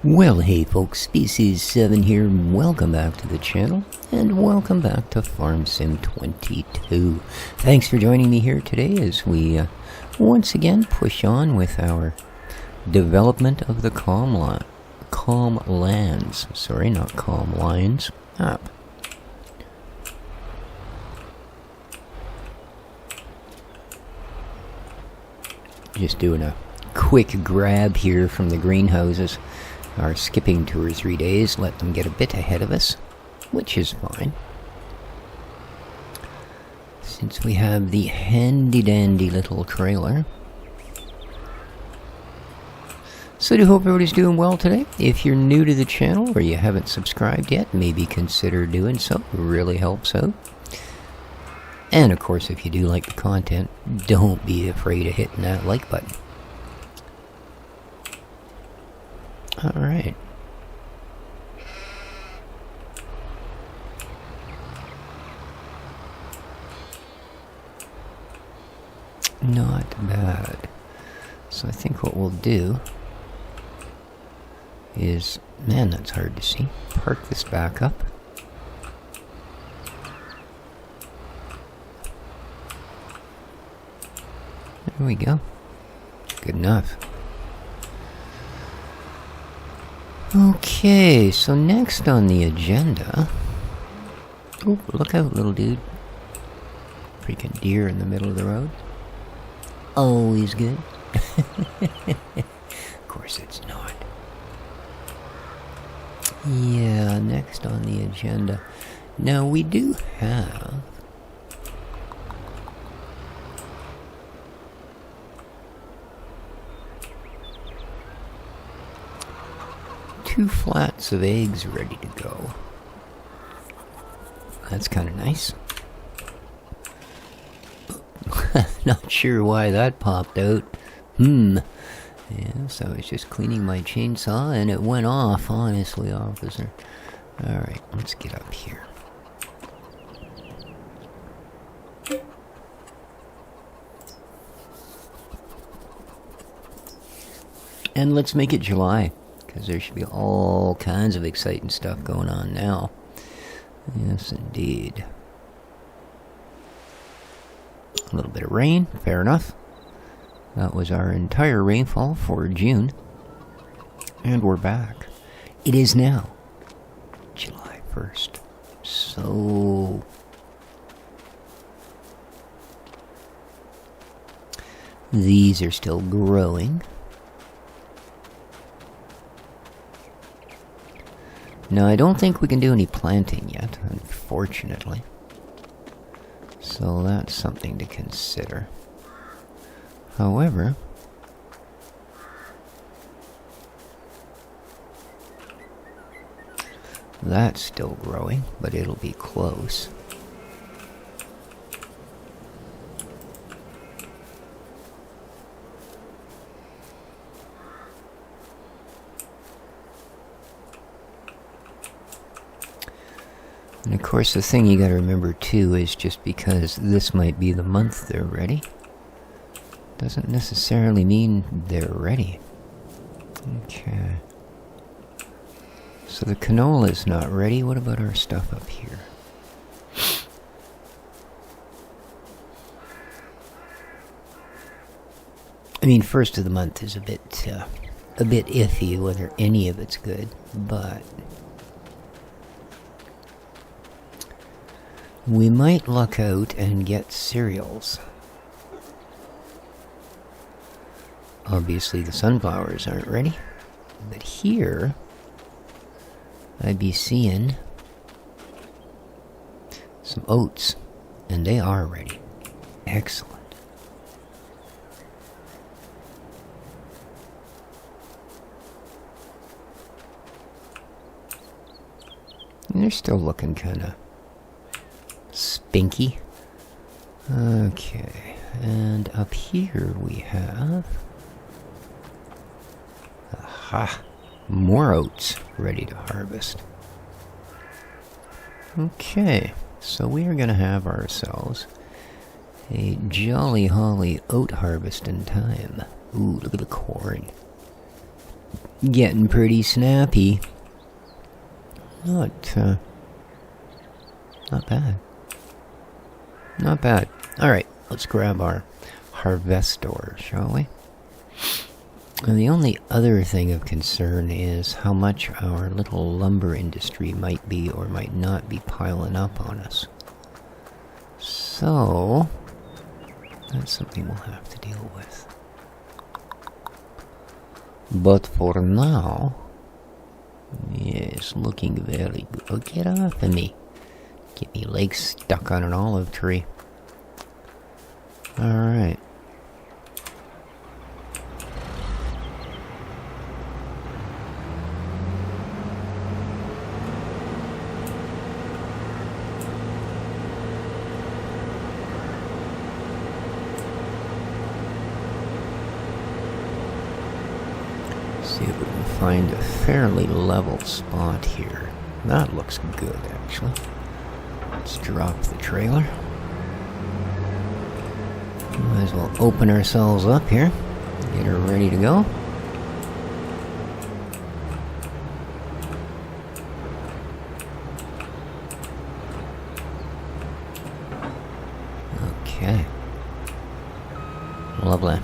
Well, hey folks, Species 7 here, and welcome back to the channel, and welcome back to Farm Sim 22. Thanks for joining me here today as we once again push on with our development of the Calm Lands. Sorry, not Calm Lines. Up. Just doing a quick grab here from the greenhouses. Are skipping 2 or 3 days, let them get a bit ahead of us, which is fine. Since we have the handy-dandy little trailer. So I do hope everybody's doing well today. If you're new to the channel or you haven't subscribed yet, maybe consider doing so. It really helps out. And of course, if you do like the content, don't be afraid of hitting that like button. Alright. Not bad. So I think what we'll do is, man, that's hard to see. Park this back up. There we go. Good enough. Okay, so next on the agenda... Oh, look out, little dude. Freaking deer in the middle of the road. Always good. Of course it's not. Yeah, next on the agenda. Now, we do have... two flats of eggs ready to go. That's kind of nice. Not sure why that popped out. Yeah, so I was just cleaning my chainsaw and it went off, honestly, officer. Alright, let's get up here. And let's make it July. Because there should be all kinds of exciting stuff going on now. Yes, indeed. A little bit of rain, fair enough. That was our entire rainfall for June. And we're back. It is now July 1st. So... these are still growing. Now, I don't think we can do any planting yet, unfortunately. So that's something to consider. However, that's still growing, but it'll be close. And of course, the thing you gotta remember too is just because this might be the month they're ready, doesn't necessarily mean they're ready. Okay. So the canola is not ready. What about our stuff up here? I mean, first of the month is a bit iffy whether any of it's good, but we might luck out and get cereals. Obviously the sunflowers aren't ready, but here I'd be seeing some oats, and they are ready. Excellent. And they're still looking kind of spinky. Okay, and up here we have... aha! More oats ready to harvest. Okay, so we are going to have ourselves a jolly holly oat harvest in time. Ooh, look at the corn. getting pretty snappy. Not bad. Not bad. Alright, let's grab our harvestor, shall we? And the only other thing of concern is how much our little lumber industry might be or might not be piling up on us. So, that's something we'll have to deal with. But for now, yes, looking very good. Oh, get off of me. Get me legs stuck on an olive tree. Alright. See if we can find a fairly level spot here. That looks good, actually. Let's drop the trailer. Might as well open ourselves up here. Get her ready to go. Okay. Lovely.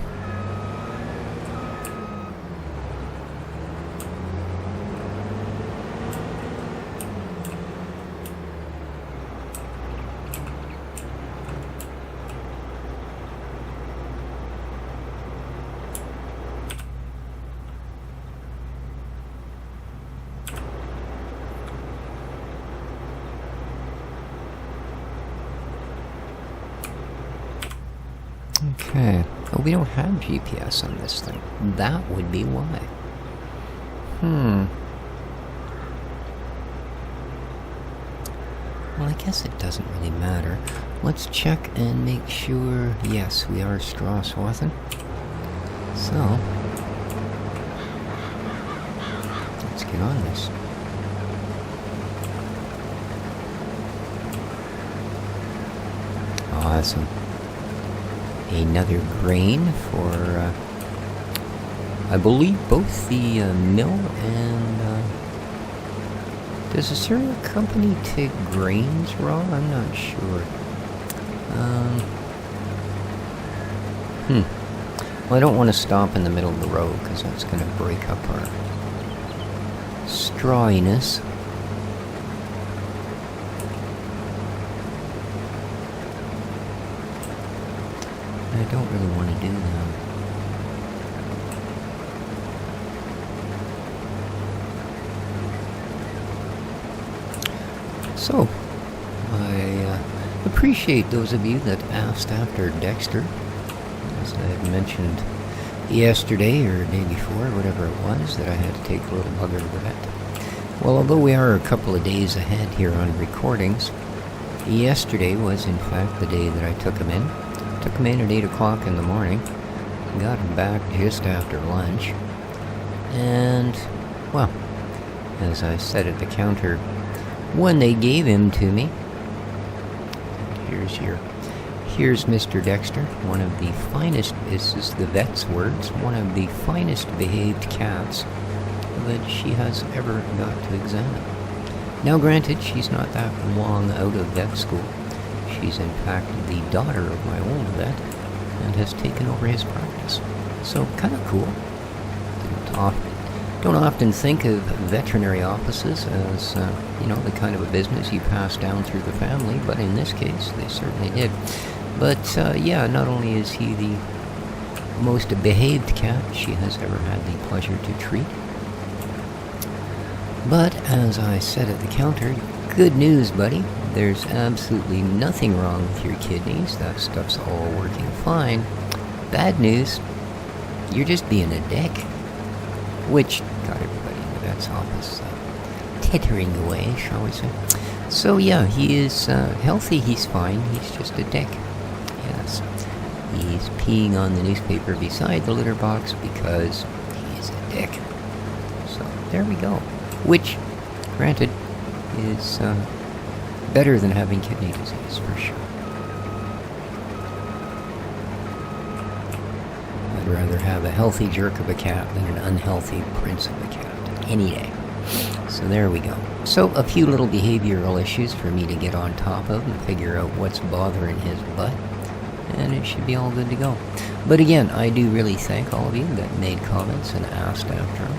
Okay. Oh, we don't have GPS on this thing. That would be why. Well, I guess it doesn't really matter. Let's check and make sure... Yes, we are Straw-Swathen. So... let's get on this. Awesome. Another grain for, I believe both the mill and, does the cereal company take grains raw? I'm not sure. Well, I don't want to stop in the middle of the road because that's going to break up our strawiness. I don't really want to do that. So, I appreciate those of you that asked after Dexter. As I had mentioned yesterday or day before, whatever it was, that I had to take a little bugger to the vet. Well, although we are a couple of days ahead here on recordings, yesterday was in fact the day that I took him in. Took him in at 8 o'clock in the morning, got him back just after lunch, and, well, as I said at the counter, when they gave him to me, here's Mr. Dexter, one of the finest, this is the vet's words, one of the finest behaved cats that she has ever got to examine. Now granted, she's not that long out of vet school. She's in fact the daughter of my old vet and has taken over his practice. So kind of cool. Don't often think of veterinary offices as, the kind of a business you pass down through the family, but in this case, they certainly did. But, not only is he the most behaved cat she has ever had the pleasure to treat, but, as I said at the counter, good news, buddy. There's absolutely nothing wrong with your kidneys. That stuff's all working fine. Bad news, you're just being a dick. Which got everybody in the vet's office tittering away, shall we say. So yeah, he is healthy, he's fine, he's just a dick. Yes. He's peeing on the newspaper beside the litter box because he's a dick. So, there we go. Which, granted, is better than having kidney disease, for sure. I'd rather have a healthy jerk of a cat than an unhealthy prince of a cat. Any day. So there we go. So a few little behavioral issues for me to get on top of and figure out what's bothering his butt. And it should be all good to go. But again, I do really thank all of you that made comments and asked after him.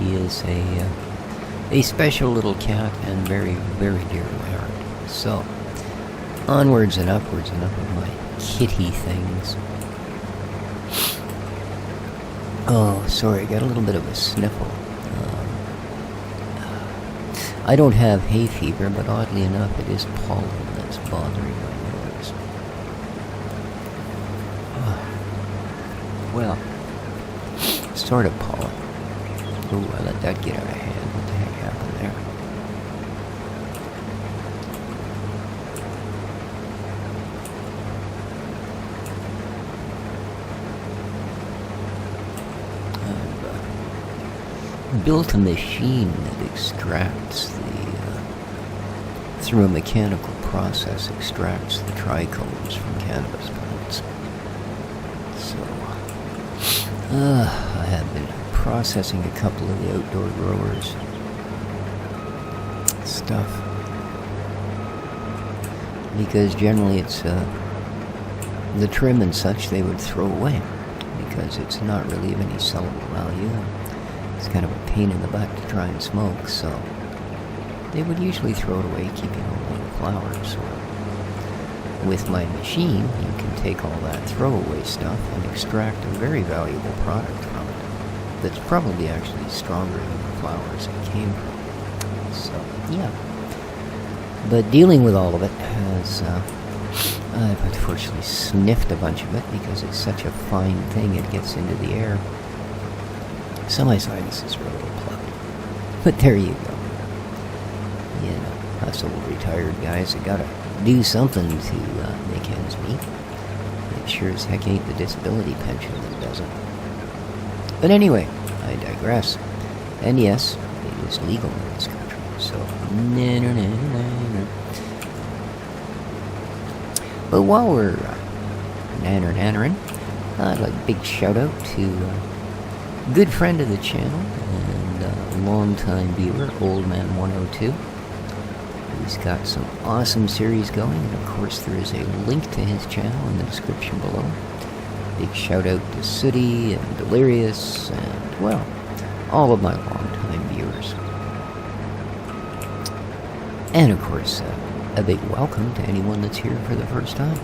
He is a special little cat and very, very dear to my heart. So, onwards and upwards, enough of my kitty things. Oh, sorry, I got a little bit of a sniffle. I don't have hay fever, but oddly enough, it is pollen that's bothering my nose. Well, sort of pollen. Ooh, I let that get out of hand. What the heck happened there? I've built a machine that extracts through a mechanical process, extracts the trichomes from cannabis plants. So, I have been processing a couple of the outdoor growers' stuff. Because generally it's the trim and such they would throw away. Because it's not really of any sellable value. It's kind of a pain in the butt to try and smoke, so they would usually throw it away, keeping only the flowers. With my machine, you can take all that throwaway stuff and extract a very valuable product from it that's probably actually stronger than the flowers it came from. So, yeah. But dealing with all of it has, I've unfortunately sniffed a bunch of it because it's such a fine thing, it gets into the air. So my sinuses are a little plugged. But there you go. You know, us old retired guys have got to do something to make ends meet. It sure as heck ain't the disability pension that does it. But anyway, I digress. And yes, it is legal in this country, so... But while we're nannering, I'd like a big shout out to a good friend of the channel and long-time viewer, Old Man 102. He's got some awesome series going, and of course there is a link to his channel in the description below. Big shout out to Sooty and Delirious and, well, all of my long-time viewers. And of course, a big welcome to anyone that's here for the first time.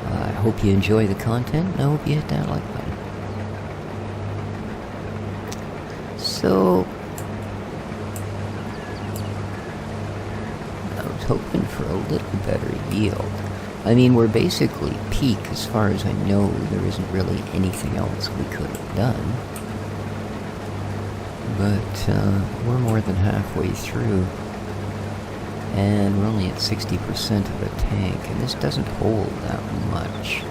I hope you enjoy the content, and I hope you hit that like button. So, I was hoping for a little better yield. I mean, we're basically peak as far as I know. There isn't really anything else we could have done. But we're more than halfway through. And we're only at 60% of the tank. And this doesn't hold that much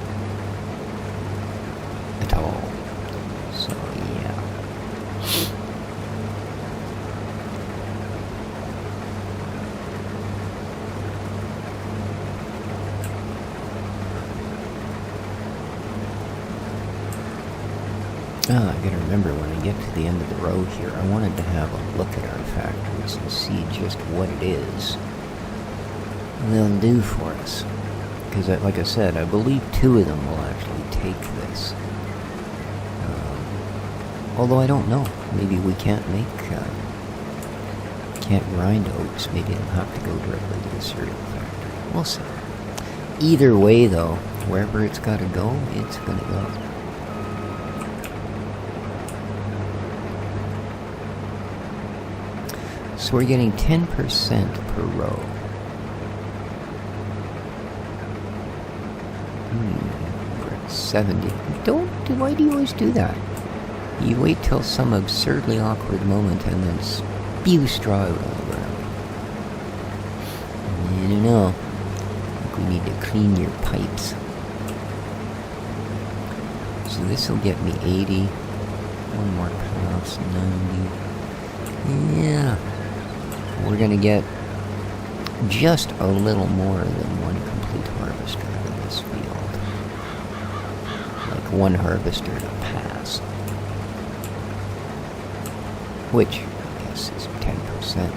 at all. So, yeah. I gotta remember when I get to the end of the road here, I wanted to have a look at our factories and see just what it is they'll do for us. Because, like I said, I believe 2 of them will actually take this. Although I don't know. Maybe we can't grind oats. Maybe it'll have to go directly to the cereal factory. We'll see. Either way, though, wherever it's gotta go, it's gonna go. So we're getting 10% per row. We're at 70. Why do you always do that? You wait till some absurdly awkward moment and then spew straw out on the ground. I don't know. I think we need to clean your pipes. So this will get me 80. One more pass, 90. Yeah. We're going to get just a little more than one complete harvester out of this field. Like one harvester to pass, which I guess is 10%.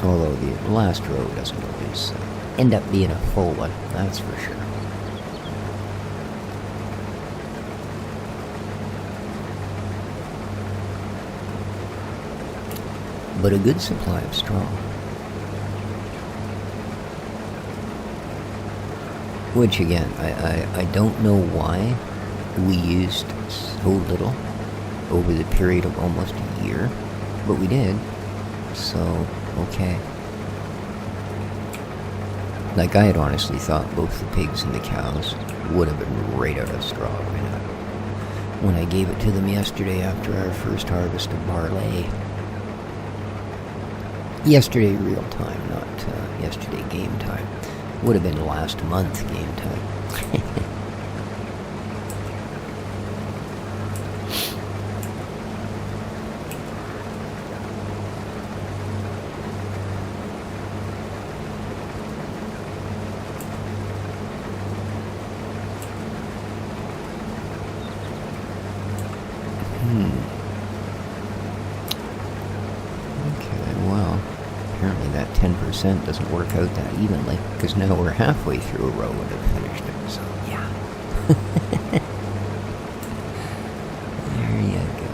Although the last row doesn't always end up being a full one, that's for sure. But a good supply of straw. Which again, I don't know why we used so little over the period of almost a year, but we did, so okay. Like, I had honestly thought both the pigs and the cows would have been right out of straw by now. When I gave it to them yesterday after our first harvest of barley. Yesterday real time, not yesterday game time. Would have been last month game time. Apparently that 10% doesn't work out that evenly, because now we're halfway through a row and have finished it, so yeah. There you go.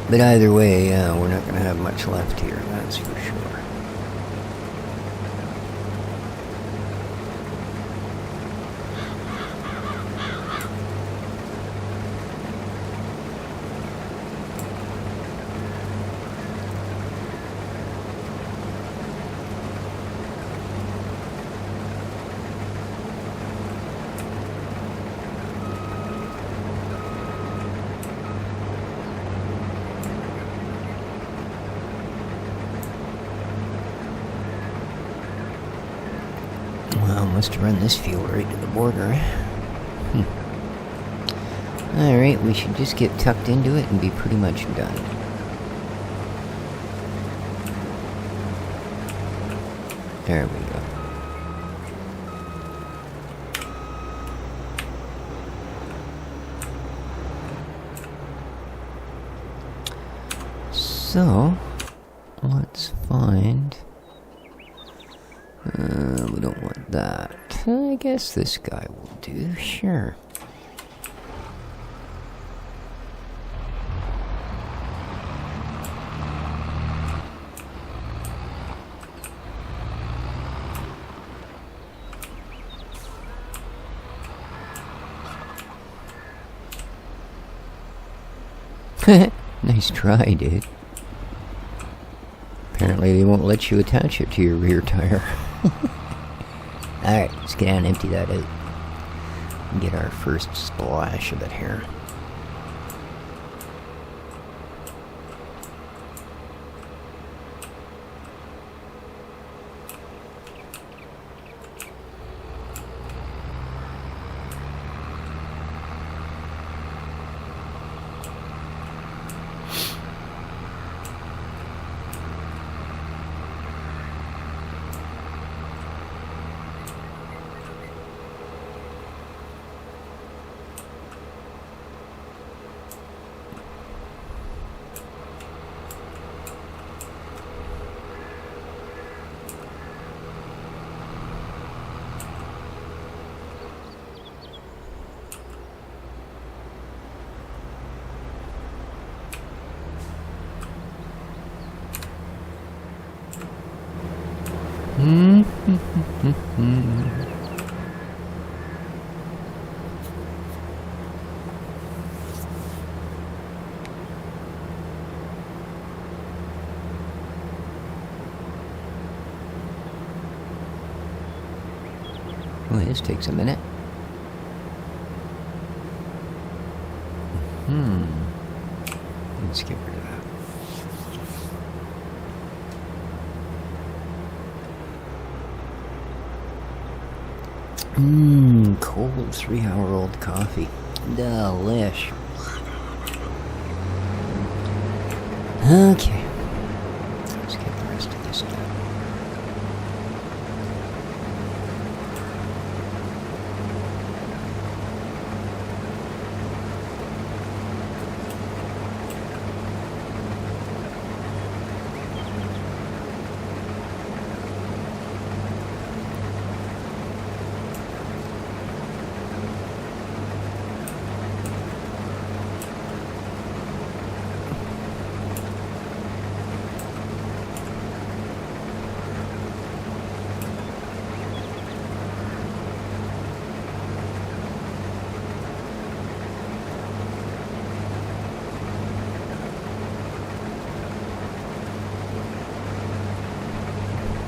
But either way, we're not going to have much left here, that's for sure. Well, must have run this field right to the border. Alright, we should just get tucked into it and be pretty much done. There we go. So, let's find... we don't want that. I guess this guy will do, sure. Nice try, dude. Apparently they won't let you attach it to your rear tire. Alright, let's get down and empty that out. And get our first splash of it here. Well, this takes a minute. Let's get rid of that. Cold 3-hour-old coffee. Delish. Okay. Let's get the rest of this done.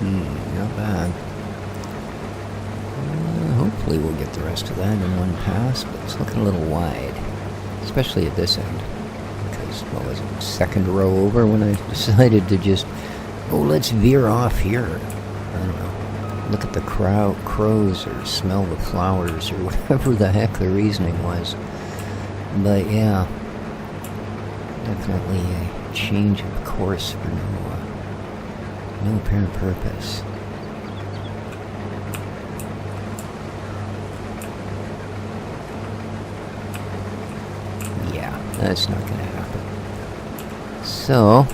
Not bad. Hopefully we'll get the rest of that in one pass, but it's looking a little wide, especially at this end. Because, what was it, second row over when I decided to just, let's veer off here. I don't know. Look at the crows or smell the flowers or whatever the heck the reasoning was. But yeah, definitely a change of course for no apparent purpose. Yeah, that's not gonna happen. So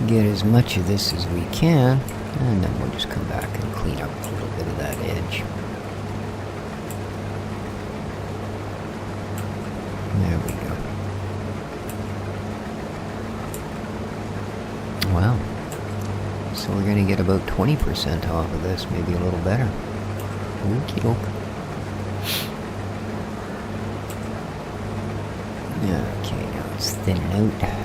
get as much of this as we can, and then we'll just come back and clean up a little bit of that edge. There we go. Wow. So we're going to get about 20% off of this, maybe a little better. Okie doke. Okay, now it's thinning out.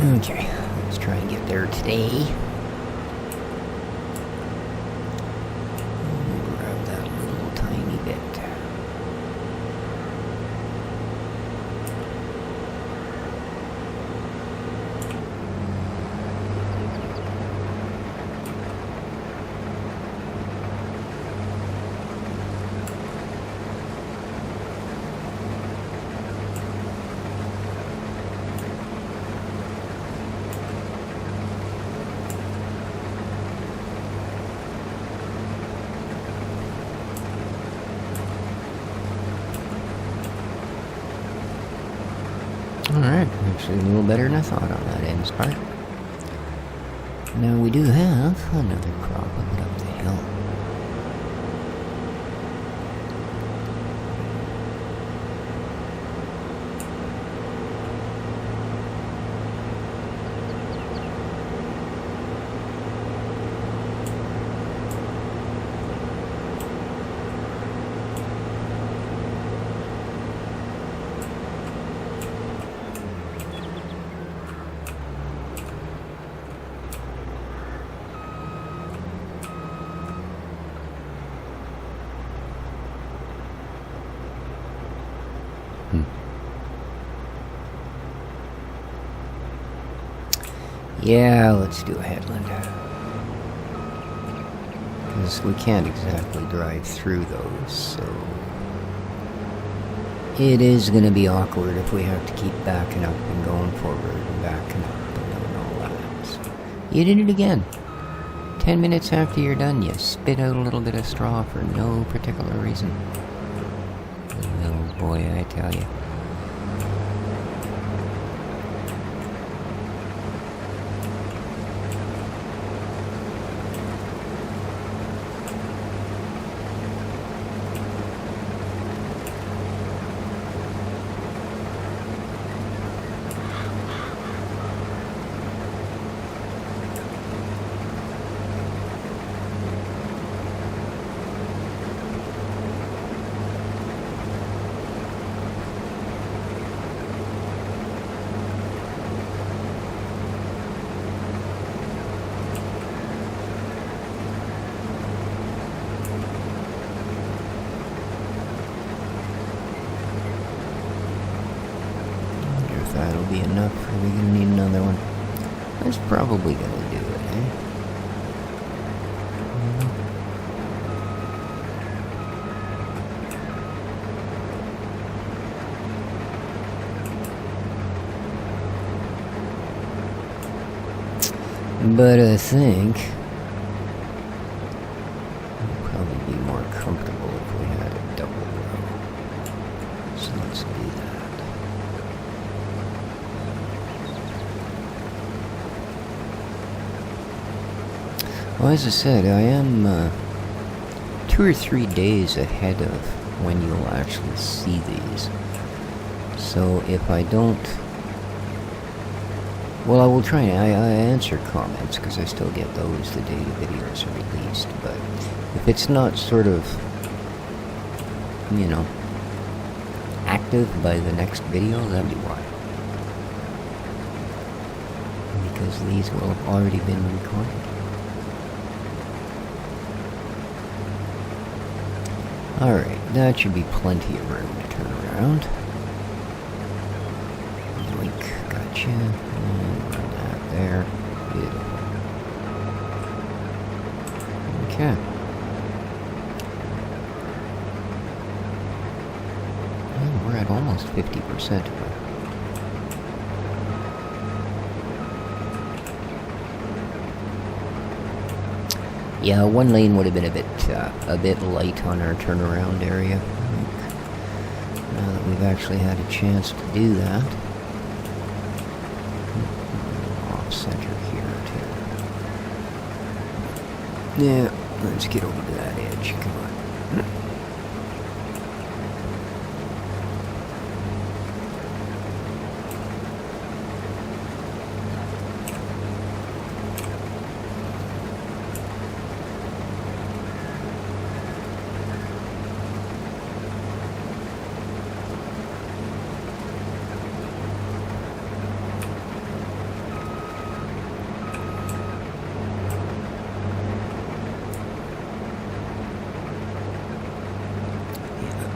Okay, let's try and get there today. Grab that little tiny bit. Alright, actually a little better than I thought on that ends part. Now we do have another crop of it up the hill. Yeah, let's do a headland. Because we can't exactly drive through those, so it is going to be awkward if we have to keep backing up and going forward and backing up and doing all that. So, you did it again. 10 minutes after you're done, you spit out a little bit of straw for no particular reason. Oh boy, I tell you. That'll be enough, or we're gonna need another one. That's probably gonna do it, eh? But I think it'd probably be more comfortable if we had a double row. So let's do that. Well, as I said, I am 2 or 3 days ahead of when you'll actually see these. So if I don't... Well, I will try and I answer comments, because I still get those the day the videos are released, but if it's not sort of, you know, active by the next video, that'd be why. Because these will have already been recorded. Alright, that should be plenty of room to turn around. Yoink, gotcha. And run that there. Beautiful. Okay. And we're at almost 50% of it. Yeah, one lane would have been a bit light on our turnaround area. Now that we've actually had a chance to do that. Off center here too. Yeah, let's get over to that edge. Come on.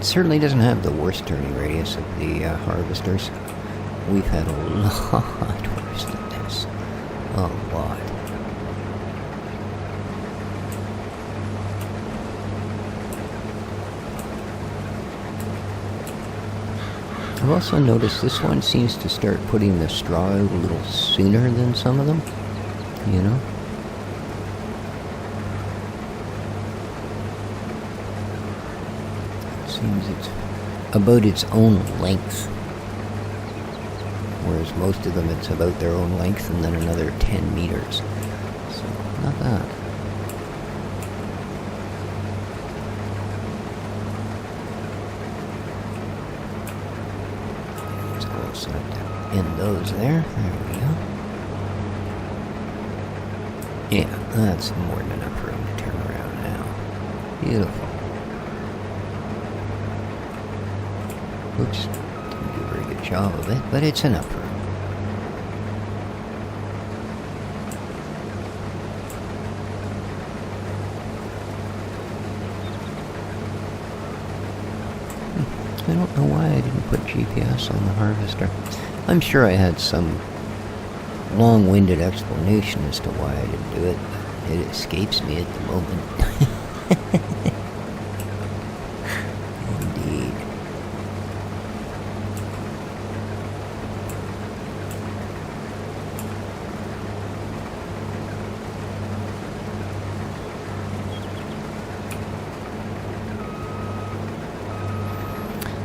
Certainly doesn't have the worst turning radius of the harvesters. We've had a lot worse than this. A lot. I've also noticed this one seems to start putting the straw out a little sooner than some of them, you know? Seems it's about its own length, whereas most of them it's about their own length and then another 10 meters. So, not bad. Just also have to end those there. There we go. Yeah, that's more than enough room to turn around now. Beautiful. Oops, didn't do a very good job of it, but it's enough room. I don't know why I didn't put GPS on the harvester. I'm sure I had some long-winded explanation as to why I didn't do it, but it escapes me at the moment. Indeed.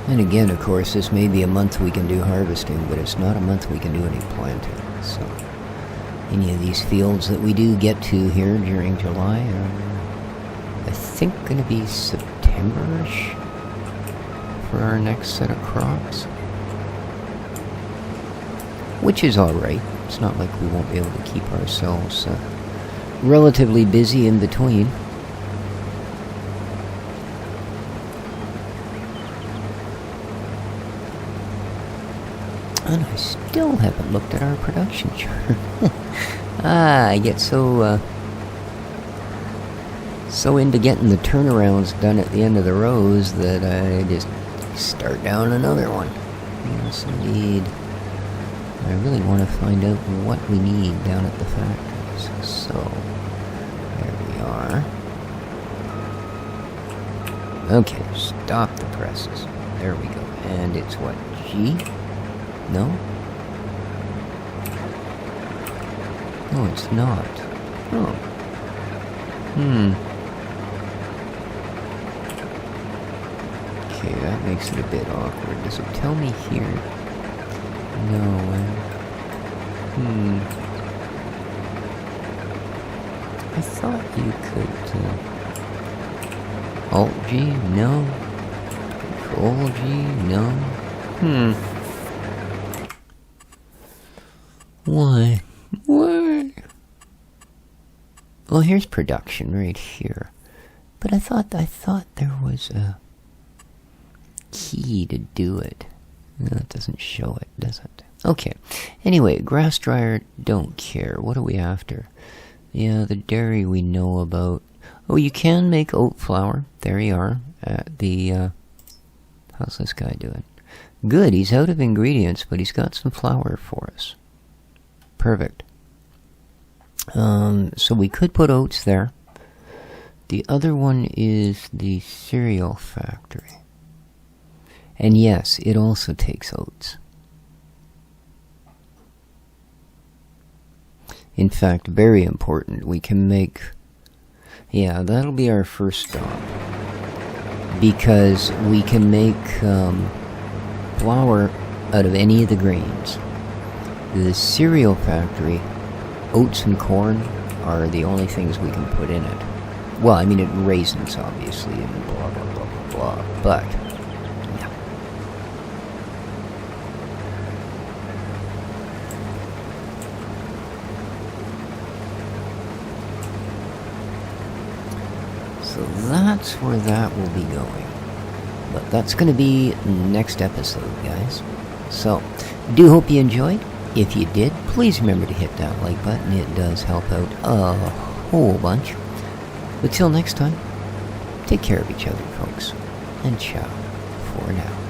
And again, of course, this may be a month we can do harvesting, but it's not a month we can do any planting. So, any of these fields that we do get to here during July are, I think, going to be September-ish for our next set of crops. Which is alright. It's not like we won't be able to keep ourselves relatively busy in between. And I still haven't looked at our production chart. I get so into getting the turnarounds done at the end of the rows that I just start down another one. Yes, indeed. I really want to find out what we need down at the factories. So, there we are. Okay, stop the presses. There we go. And it's what, G? No? No, it's not. Oh. Okay, that makes it a bit awkward. Does it tell me here? No. I thought you could, Alt-G? No. Control-G? No. Why? Why? Well, here's production right here. But I thought there was a key to do it. No, it doesn't show it, does it? Okay. Anyway, grass dryer, don't care. What are we after? Yeah, the dairy we know about. Oh, you can make oat flour. There you are. At the, how's this guy doing? Good, he's out of ingredients, but he's got some flour for us. Perfect. So we could put oats there. The other one is the cereal factory. And yes, it also takes oats. In fact, very important. We can make... Yeah, that'll be our first stop. Because we can make flour out of any of the grains. The cereal factory, oats and corn are the only things we can put in it. Well, I mean, raisins, obviously, and blah, blah, blah, blah, blah. But, yeah. So that's where that will be going. But that's going to be next episode, guys. So, do hope you enjoyed. If you did, please remember to hit that like button. It does help out a whole bunch. But till next time, take care of each other, folks. And ciao for now.